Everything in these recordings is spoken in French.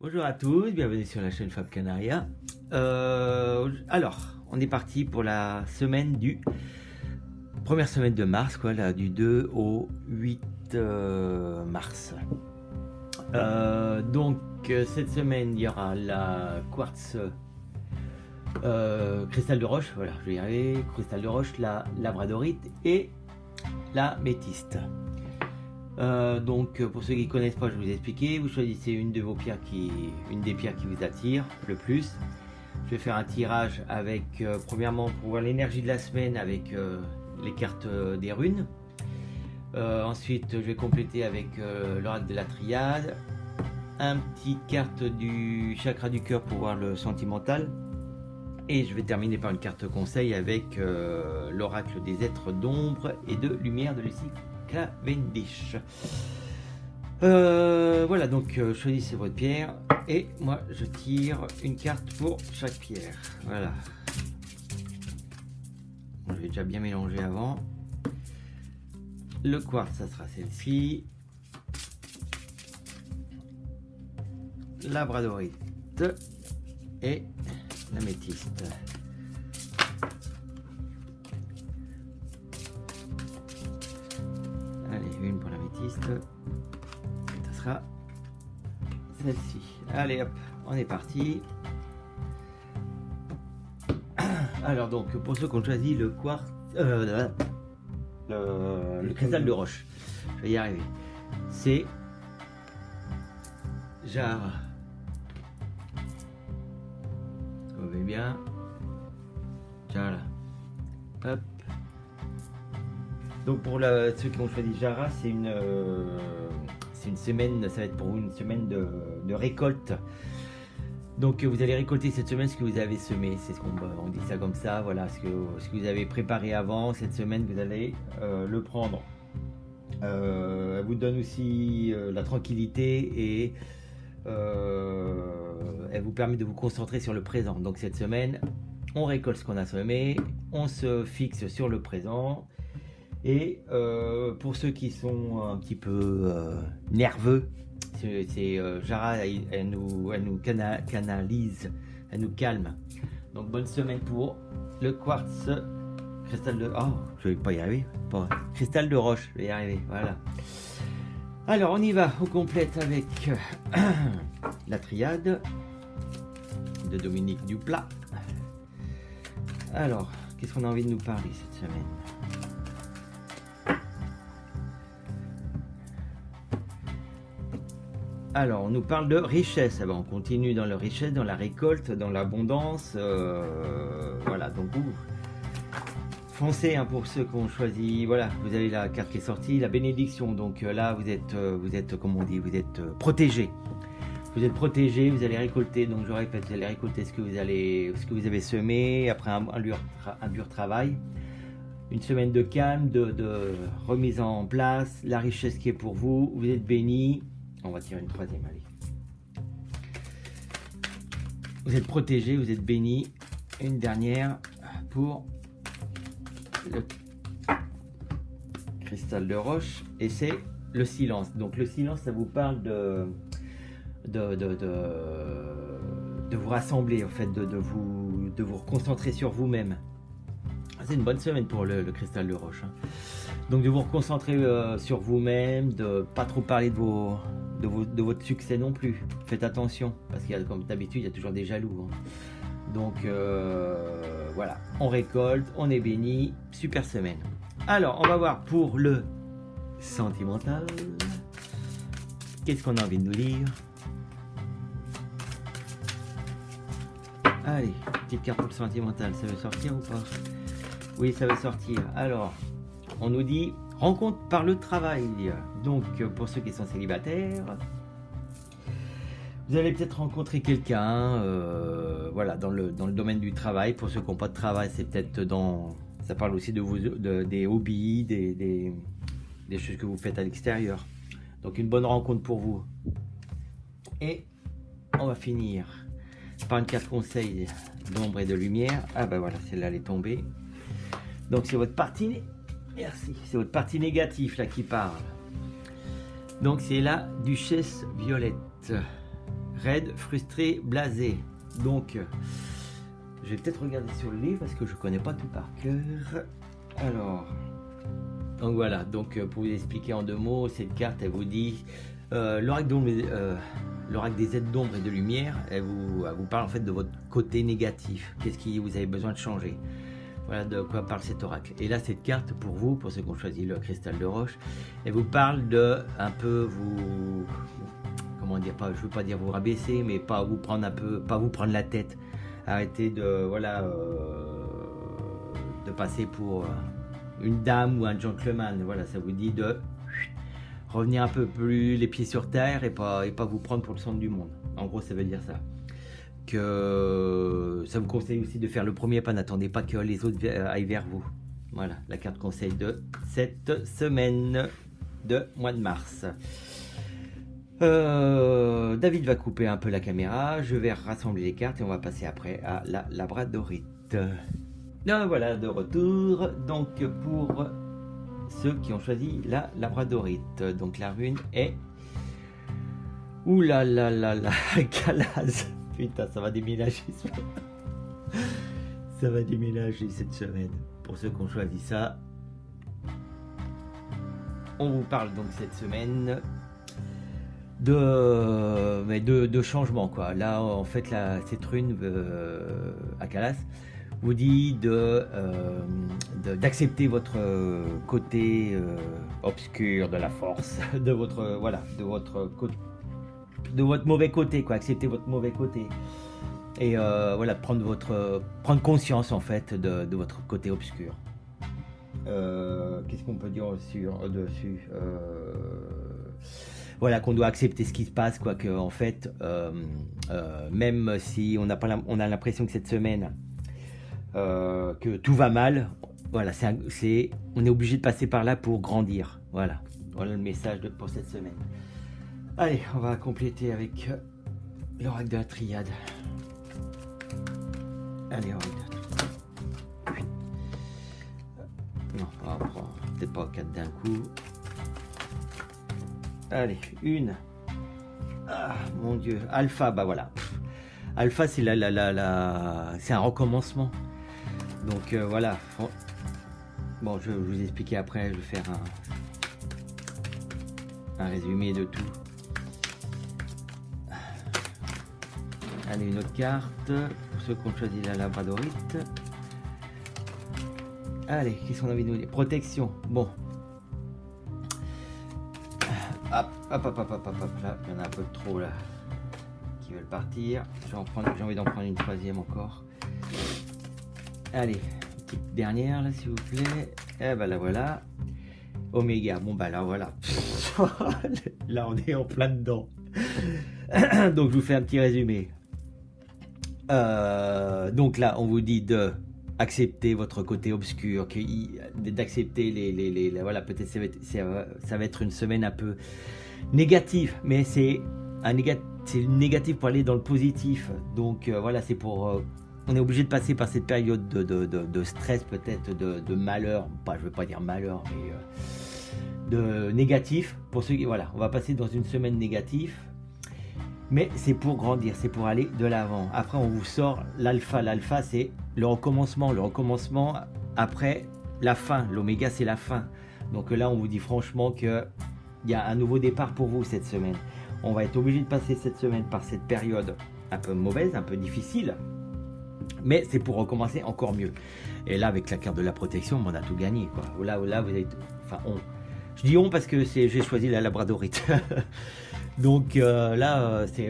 Bonjour à tous, bienvenue sur la chaîne Fab Canaria. Alors, on est parti pour la semaine première semaine de mars, quoi, là, du 2 au 8 mars. Donc, cette semaine, il y aura la quartz cristal de roche, voilà, je vais y arriver, cristal de roche, la labradorite et la métiste. Donc pour ceux qui ne connaissent pas, je vais vous expliquer. Vous choisissez une des pierres qui vous attire le plus. Je vais faire un tirage avec premièrement pour voir l'énergie de la semaine avec les cartes des runes. Ensuite je vais compléter avec l'oracle de la triade, un petit carte du chakra du cœur pour voir le sentimental, et je vais terminer par une carte conseil avec l'oracle des êtres d'ombre et de lumière de Lucie Cavendish. Voilà, donc choisissez votre pierre et moi je tire une carte pour chaque pierre. Voilà, je vais déjà bien mélanger avant. Le quartz, ça sera celle-ci. Labradorite et la métiste. Allez, une pour la métiste. Ça sera celle-ci. Allez hop, on est parti. Alors donc, pour ceux qui ont choisi le quartz, le cristal de roche, je vais y arriver. C'est Jara. Vous voyez bien. Jara. Hop. Donc pour ceux qui ont choisi Jara, c'est une semaine, ça va être pour une semaine de récolte. Donc vous allez récolter cette semaine ce que vous avez semé, c'est on dit ça comme ça, voilà, ce que vous avez préparé avant, cette semaine vous allez le prendre. Elle vous donne aussi la tranquillité et elle vous permet de vous concentrer sur le présent. Donc cette semaine, on récolte ce qu'on a semé, on se fixe sur le présent. Et pour ceux qui sont un petit peu nerveux, c'est Jara, elle nous canalise, elle nous calme. Donc bonne semaine pour le quartz cristal de... Oh, je vais pas y arriver. Cristal de roche, je vais y arriver, voilà. Alors on y va, on complète avec la triade de Dominique Duplat. Alors, qu'est-ce qu'on a envie de nous parler cette semaine ? Alors, on nous parle de richesse. On continue dans la richesse, dans la récolte, dans l'abondance. Voilà, donc foncez pour ceux qui ont choisi. Voilà, vous avez la carte qui est sortie, la bénédiction. Donc là, vous êtes, comme on dit, vous êtes protégé. Vous êtes protégé, vous allez récolter. Donc je répète, vous allez récolter ce que vous avez semé après un dur travail. Une semaine de calme, de remise en place, la richesse qui est pour vous. Vous êtes bénis. On va tirer une troisième, allez. Vous êtes protégé, vous êtes béni. Une dernière pour le cristal de roche. Et c'est le silence. Donc le silence, ça vous parle de vous rassembler, en fait, de vous reconcentrer sur vous-même. C'est une bonne semaine pour le cristal de roche. Hein. Donc de vous reconcentrer sur vous-même, de pas trop parler de votre succès non plus. Faites attention, parce qu'il y a, comme d'habitude, il y a toujours des jaloux. Hein. Donc voilà, on récolte, on est béni, super semaine. Alors, on va voir pour le sentimental. Qu'est-ce qu'on a envie de nous dire? Allez, petite carte pour le sentimental, ça veut sortir ou pas? Oui, ça veut sortir. Alors, on nous dit rencontre par le travail. Donc, pour ceux qui sont célibataires, Vous allez peut-être rencontrer quelqu'un, voilà, dans le domaine du travail. Pour ceux qui n'ont pas de travail, c'est peut-être dans... Ça parle aussi des hobbies, des choses que vous faites à l'extérieur. Donc une bonne rencontre pour vous. Et on va finir par une carte conseil d'ombre et de lumière. Ah ben voilà, celle-là elle est tombée. Donc c'est votre partie... Merci. C'est votre partie négative là qui parle. Donc c'est la Duchesse Violette. Raide, frustré, blasé. Donc, je vais peut-être regarder sur le livre parce que je ne connais pas tout par cœur. Alors, donc voilà. Donc, pour vous expliquer en 2 mots, cette carte, elle vous dit l'oracle des aides d'ombre et de lumière. Elle vous parle en fait de votre côté négatif. Qu'est-ce que vous avez besoin de changer? Voilà de quoi parle cet oracle. Et là, cette carte pour vous, pour ceux qui ont choisi le cristal de roche, elle vous parle de un peu vous... Comment dire, pas, je veux pas dire vous rabaisser, mais pas vous prendre un peu, pas vous prendre la tête. Arrêtez de voilà de passer pour une dame ou un gentleman. Voilà, ça vous dit de revenir un peu plus les pieds sur terre et pas vous prendre pour le centre du monde. En gros, ça veut dire ça. Que ça vous conseille aussi de faire le premier pas. N'attendez pas que les autres aillent vers vous. Voilà, la carte conseil de cette semaine de mois de mars. David va couper un peu la caméra, je vais rassembler les cartes et on va passer après à la labradorite. Voilà, de retour. Donc pour ceux qui ont choisi la labradorite, donc la rune est... Ouh là là là là, Galaz. Putain, ça va déménager. Ça va déménager cette semaine. Pour ceux qui ont choisi ça, on vous parle donc cette semaine de changement quoi. Là en fait cette rune à Calas vous dit d'accepter votre côté obscur de la force, de votre mauvais côté quoi. Accepter votre mauvais côté et voilà, prendre conscience en fait de votre côté obscur. Qu'est-ce qu'on peut dire dessus? Voilà, qu'on doit accepter ce qui se passe, quoi, que en fait, même si on a l'impression que cette semaine, que tout va mal, voilà, on est obligé de passer par là pour grandir. Voilà le message pour cette semaine. Allez, on va compléter avec l'oracle de la triade. Allez, oracle de la triade. Non, on va prendre peut-être pas 4 d'un coup. Allez, une. Ah, mon Dieu. Alpha, bah voilà. Alpha, c'est c'est un recommencement. Donc voilà. Bon, je vais vous expliquer après. Je vais faire un résumé de tout. Allez, une autre carte. Pour ceux qui ont choisi la labradorite. Allez, qu'est-ce qu'on a envie de nous dire? Protection. Bon. Hop, là, il y en a un peu trop là qui veulent partir. J'ai envie d'en prendre une troisième encore. Allez, petite dernière là s'il vous plaît. Et ben là voilà. Oméga, bon bah là voilà. Là on est en plein dedans. Donc je vous fais un petit résumé. Donc là on vous dit de accepter votre côté obscur, d'accepter voilà, peut-être ça va être une semaine un peu négative, mais c'est négatif pour aller dans le positif. Donc voilà, c'est pour on est obligé de passer par cette période de stress, peut-être de malheur, je veux pas dire malheur, mais de négatif. Pour ceux qui, voilà, on va passer dans une semaine négative. Mais c'est pour grandir, c'est pour aller de l'avant. Après, on vous sort l'alpha. L'alpha, c'est le recommencement. Le recommencement après la fin. L'oméga, c'est la fin. Donc là, on vous dit franchement qu'il y a un nouveau départ pour vous cette semaine. On va être obligé de passer cette semaine par cette période un peu mauvaise, un peu difficile. Mais c'est pour recommencer encore mieux. Et là, avec la carte de la protection, on a tout gagné, quoi. Là, vous avez... Enfin, je dis on parce que j'ai choisi la labradorite. Donc là, c'est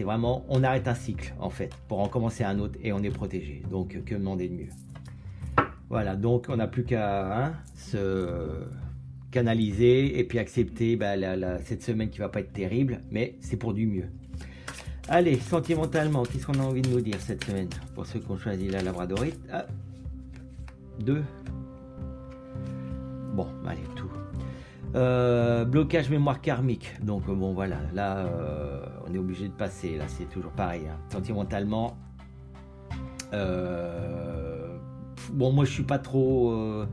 vraiment, on arrête un cycle en fait pour en commencer un autre et on est protégé. Donc que demander de mieux? Voilà, donc on n'a plus qu'à canaliser et puis accepter cette semaine qui va pas être terrible, mais c'est pour du mieux. Allez, sentimentalement, qu'est-ce qu'on a envie de nous dire cette semaine pour ceux qui ont choisi la labradorite? 2. Bon, allez, tout. Blocage mémoire karmique. Donc bon voilà, là on est obligé de passer. Là c'est toujours pareil. Hein. Sentimentalement, bon moi je suis pas trop.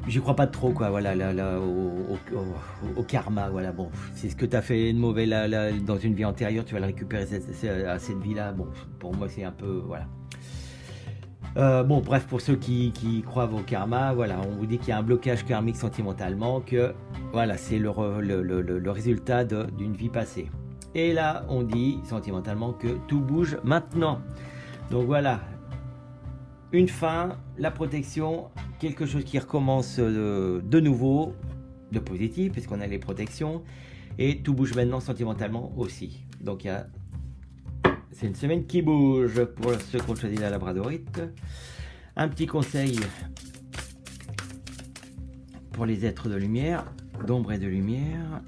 J'y crois pas trop quoi. Voilà là au karma. Voilà bon, c'est ce que tu as fait de mauvais là dans une vie antérieure, tu vas le récupérer à cette vie là. Bon pour moi c'est un peu voilà. Bon bref, pour ceux qui croient au karma, voilà, on vous dit qu'il y a un blocage karmique sentimentalement, que voilà, c'est le résultat d'une vie passée. Et là, on dit sentimentalement que tout bouge maintenant. Donc voilà, une fin, la protection, quelque chose qui recommence de nouveau, de positif, puisqu'on a les protections, et tout bouge maintenant sentimentalement aussi. Donc il y a... C'est une semaine qui bouge pour ceux qui ont choisi la labradorite. Un petit conseil pour les êtres de lumière, d'ombre et de lumière.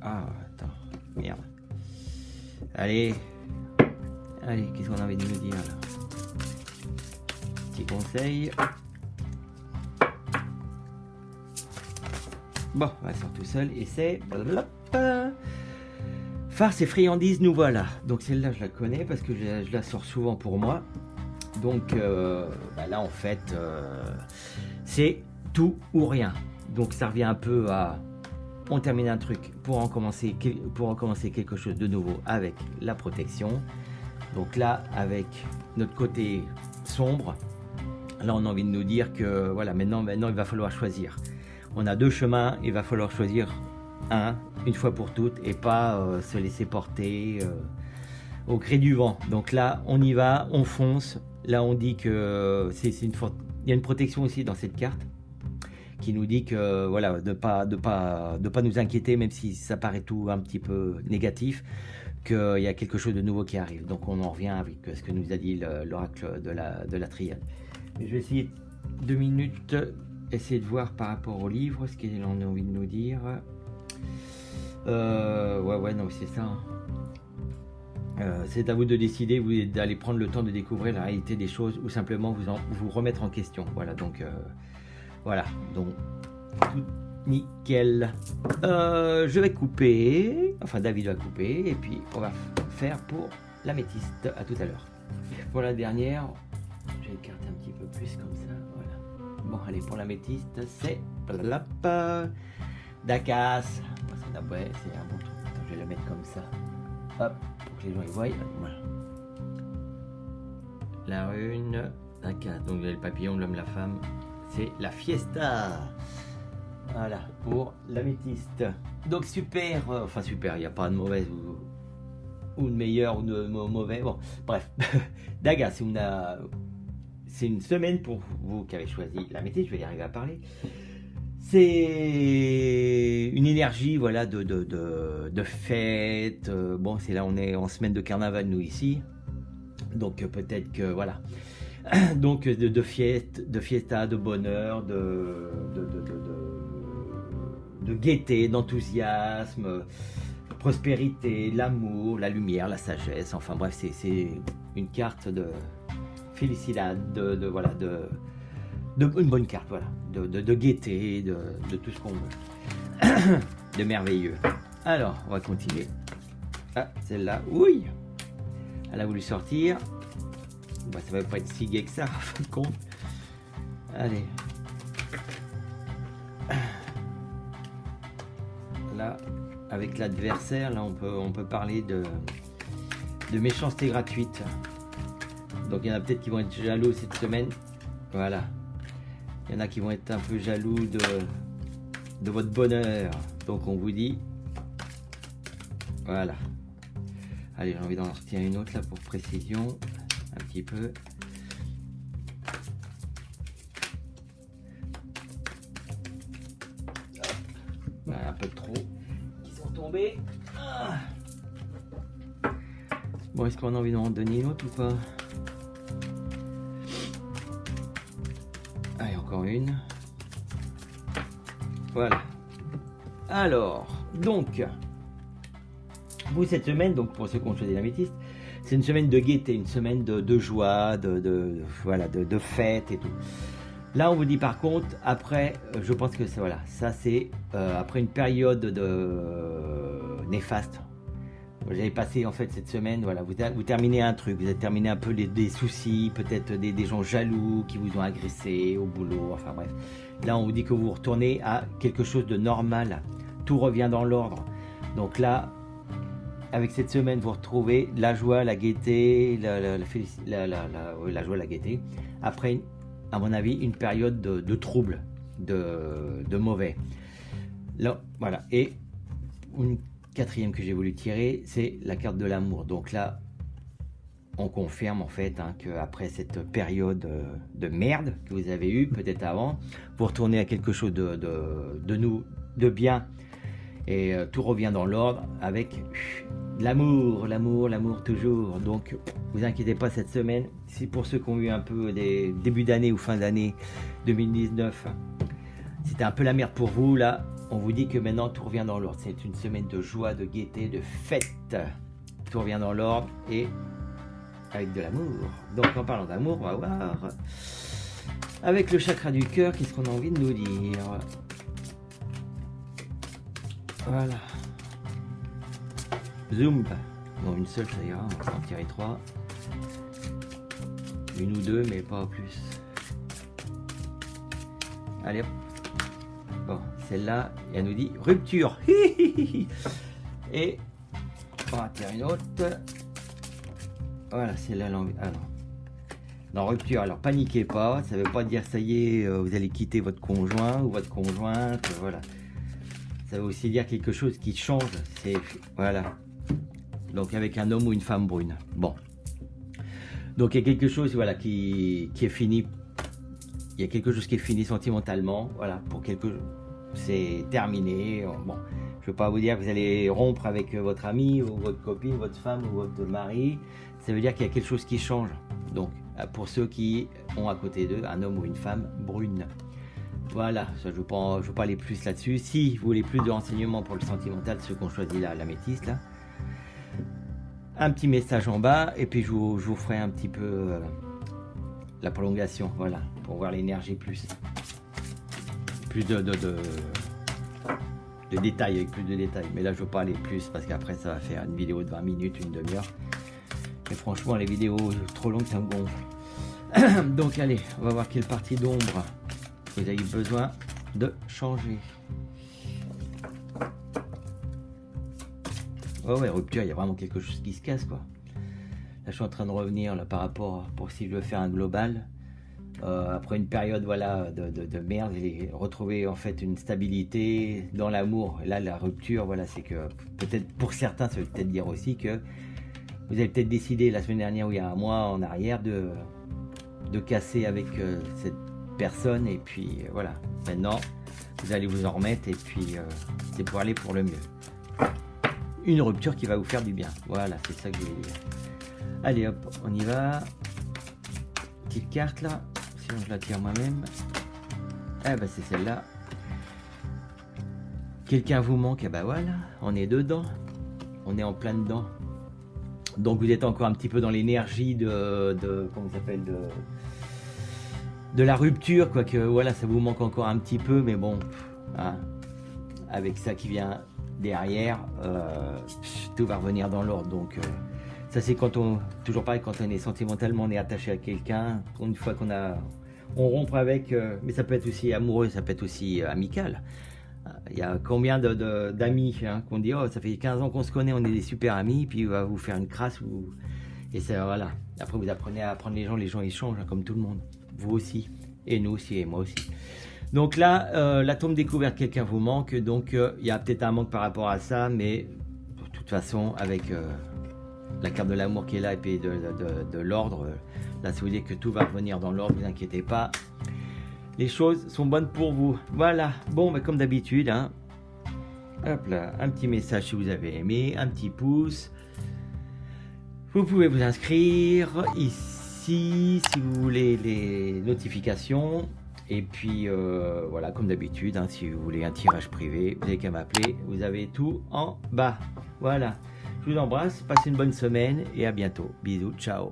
Ah, attends, merde. Allez, qu'est-ce qu'on a envie de nous dire là? Petit conseil. Bon, on va sortir tout seul et c'est... Farce et friandises, nous voilà. Donc celle-là, je la connais parce que je la sors souvent pour moi. Donc là, en fait, c'est tout ou rien. Donc ça revient un peu à... On termine un truc pour en commencer quelque chose de nouveau avec la protection. Donc là, avec notre côté sombre, là, on a envie de nous dire que voilà, maintenant il va falloir choisir. On a 2 chemins, il va falloir choisir une fois pour toutes et pas se laisser porter au gré du vent. Donc là on y va, on fonce. Là on dit que il y a une protection aussi dans cette carte qui nous dit que voilà, de pas nous inquiéter, même si ça paraît tout un petit peu négatif, qu'il y a quelque chose de nouveau qui arrive. Donc on en revient avec ce que nous a dit l'oracle de la triade. Mais je vais essayer 2 minutes, essayer de voir par rapport au livre ce qu'il en a envie de nous dire. Ouais, non, c'est ça. C'est à vous de décider, d'aller prendre le temps de découvrir la réalité des choses ou simplement vous remettre en question. Voilà, donc voilà, donc tout nickel. Je vais couper, enfin David va couper et puis on va faire pour l'améthyste. À tout à l'heure. Pour la dernière, je vais écarter un petit peu plus comme ça. Voilà. Bon, allez, pour l'améthyste, c'est Dakas. Ouais, c'est un bon truc. Attends, je vais la mettre comme ça. Hop, pour que les gens y voient. Voilà. La rune, Dakas. Donc le papillon, l'homme, la femme. C'est la fiesta. Voilà, pour l'améthyste. Donc super, enfin super, il n'y a pas de mauvaise ou de meilleur ou de mauvais. Bon, bref. Dagas, c'est une semaine pour vous qui avez choisi l'améthyste, je vais y arriver à parler. C'est une énergie voilà, de fête. Bon, c'est là, on est en semaine de carnaval, nous, ici. Donc, peut-être que, voilà. Donc, de fiesta, de bonheur, de gaieté, d'enthousiasme, prospérité, l'amour, la lumière, la sagesse. Enfin, bref, c'est une carte de félicité, une bonne carte, voilà, de gaieté, de tout ce qu'on veut, de merveilleux. Alors, on va continuer. Ah, celle-là, oui, elle a voulu sortir. Bah, ça va pas être si gai que ça, en fin de compte. Allez. Là, avec l'adversaire, là, on peut parler de méchanceté gratuite. Donc, il y en a peut-être qui vont être jaloux cette semaine. Voilà. Il y en a qui vont être un peu jaloux de votre bonheur. Donc on vous dit, voilà. Allez, j'ai envie d'en retirer une autre là pour précision, un petit peu. Voilà, un peu trop qui sont tombés. Bon, est-ce qu'on a envie d'en donner une autre ou pas? Allez, encore une. Voilà. Alors, donc, vous cette semaine, donc pour ceux qui ont choisi l'améthyste, c'est une semaine de gaieté, une semaine de joie, voilà, de fête et tout. Là, on vous dit par contre, après, je pense que c'est voilà, ça c'est après une période néfaste. Vous avez passé en fait cette semaine, voilà, vous terminez un truc, vous avez terminé un peu des soucis, peut-être des gens jaloux qui vous ont agressé au boulot, enfin bref. Là, on vous dit que vous retournez à quelque chose de normal, tout revient dans l'ordre. Donc là, avec cette semaine, vous retrouvez la joie, la gaieté, la joie, la gaieté. Après, à mon avis, une période de trouble, de mauvais. Là, voilà. Et une quatrième que j'ai voulu tirer, c'est la carte de l'amour. Donc là, on confirme en fait qu'après cette période de merde que vous avez eue, peut-être avant, vous retournez à quelque chose de bien. Et tout revient dans l'ordre avec l'amour toujours. Donc, vous inquiétez pas cette semaine. Si pour ceux qui ont eu un peu des débuts d'année ou fin d'année 2019, c'était un peu la merde pour vous, là, on vous dit que maintenant tout revient dans l'ordre. C'est une semaine de joie, de gaieté, de fête. Tout revient dans l'ordre et avec de l'amour. Donc, en parlant d'amour, on va voir avec le chakra du cœur, qu'est-ce qu'on a envie de nous dire. Voilà. Zoom. Non, une seule, ça ira. On va en tirer 3. Une ou deux, mais pas plus. Allez hop. Bon, celle-là, elle nous dit rupture. Et on va en tirer une autre. Voilà, celle-là, ah non. Non, rupture. Alors, paniquez pas. Ça ne veut pas dire, ça y est, vous allez quitter votre conjoint ou votre conjointe. Voilà. Ça veut aussi dire quelque chose qui change. C'est voilà. Donc avec un homme ou une femme brune. Bon. Donc il y a quelque chose voilà qui est fini. Il y a quelque chose qui est fini sentimentalement. Voilà, pour c'est terminé. Bon, je ne veux pas vous dire que vous allez rompre avec votre ami ou votre copine, votre femme ou votre mari. Ça veut dire qu'il y a quelque chose qui change. Donc pour ceux qui ont à côté d'eux un homme ou une femme brune. Voilà, ça, je ne veux pas aller plus là-dessus. Si vous voulez plus de renseignements pour le sentimental, ceux qui ont choisi l'améthyste, là, un petit message en bas, et puis je vous ferai un petit peu la prolongation, voilà, pour voir l'énergie plus de détails, avec plus de détails. Mais là, je ne veux pas aller plus, parce qu'après, ça va faire une vidéo de 20 minutes, une demi-heure. Mais franchement, les vidéos trop longues, ça me gonfle. Donc, allez, on va voir quelle partie d'ombre vous avez besoin de changer. Oh ouais, rupture, il y a vraiment quelque chose qui se casse, quoi. Là, je suis en train de revenir là, par rapport, pour si je veux faire un global. Après une période voilà, de merde, j'ai retrouvé en fait une stabilité dans l'amour. Là, la rupture, voilà, c'est que peut-être pour certains, ça veut peut-être dire aussi que vous avez peut-être décidé la semaine dernière ou il y a un mois en arrière de casser avec cette personne, et puis voilà, maintenant vous allez vous en remettre, et puis c'est pour aller pour le mieux. Une rupture qui va vous faire du bien, voilà, c'est ça que je voulais dire. Allez hop, on y va. Petite carte là, sinon je la tire moi-même. Ah bah c'est celle-là. Quelqu'un vous manque, et bah voilà, on est dedans, on est en plein dedans. Donc vous êtes encore un petit peu dans l'énergie de comment ça s'appelle, de la rupture, quoique voilà, ça vous manque encore un petit peu, mais bon, hein, avec ça qui vient derrière, tout va revenir dans l'ordre. Donc ça c'est quand toujours pareil, quand on est sentimentalement, on est attaché à quelqu'un, une fois on rompt avec, mais ça peut être aussi amoureux, ça peut être aussi amical. Il y a combien d'amis qu'on dit, oh ça fait 15 ans qu'on se connaît, on est des super amis, puis il va vous faire une crasse, et ça voilà. Après vous apprenez à apprendre les gens ils changent, comme tout le monde. Vous aussi, et nous aussi, et moi aussi. Donc là, la tombe découverte, quelqu'un vous manque, donc il y a peut-être un manque par rapport à ça, mais de toute façon, avec la carte de l'amour qui est là, et puis de l'ordre, là, ça veut dire que tout va revenir dans l'ordre, ne vous inquiétez pas. Les choses sont bonnes pour vous. Voilà, bon, bah, comme d'habitude, hein. Hop là, un petit message si vous avez aimé, un petit pouce. Vous pouvez vous inscrire ici, si vous voulez les notifications, Et puis voilà, comme d'habitude, hein, si vous voulez un tirage privé, vous n'avez qu'à m'appeler. Vous avez tout en bas. Voilà. Je vous embrasse, passez une bonne semaine et à bientôt. Bisous, ciao.